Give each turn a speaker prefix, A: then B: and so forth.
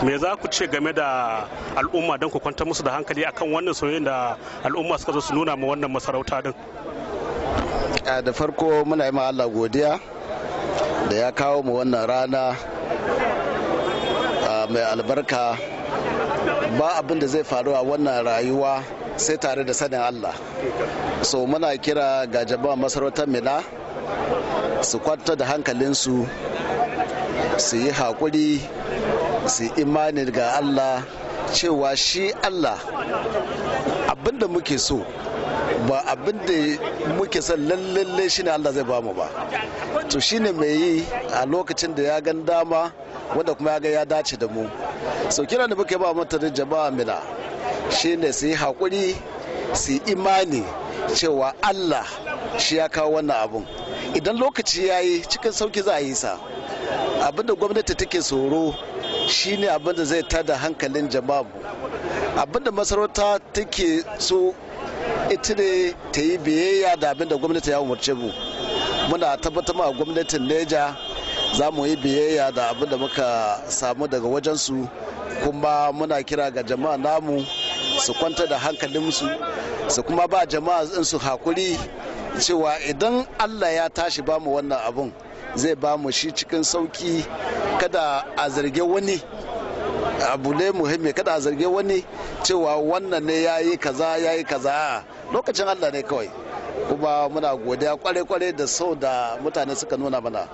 A: me za ku ce game da al'umma don ku kwantar musu da hankali akan wannan soyayyen da al'umma suka zo su nuna ma wannan masarauta din?
B: Da farko muna yi ma Allah godiya da ya kawo mu wannan rana mai albarka. Ba abin da zai faru a wannan rayuwa sai tare da sanin Allah. So muna kira ga jama'a masarautar Mina su kwanta da hankalinsu, su yi haƙuri, su yi imani ga Allah cewa shi Allah abinda muke so ba abinda muke son lalle shi ne Allah zai bamu ba. To shi ne mai yi a lokacin da ya gan dama wanda kuma ya ga ya dace da mu. So kiran da muke ba mutanen jama'a Mina shi ne su yi haƙuri, su yi imani cewa Allah shi ya kawo wannan abun. Idan lokaci ya yi cikin sauki za a yi sa. Abinda gwamnati take tsoro shine abinda zai tada hankalin jama'a. Abinda masarauta take so ita ne ta yi biyayya da abinda gwamnati ya umarce mu. Muna tabbatar ma gwamnatin Neja za mu yi biyayya da abinda muka samu daga wajensu, kuma muna kira ga jama'a namu su kwanta da hankalinsu, su kuma ba jama'a su hakuri cewa idan Allah ya tashi ba mu wannan abun zai ba mu shi cikin sauki. Kada a zarge wani, abu ne muhimmi, kada a zarge wani cewa wannan ne ya yi kaza lokacin Allah ne kawai. Kuma muna godiya kwarai da sau da mutane suka nuna mana.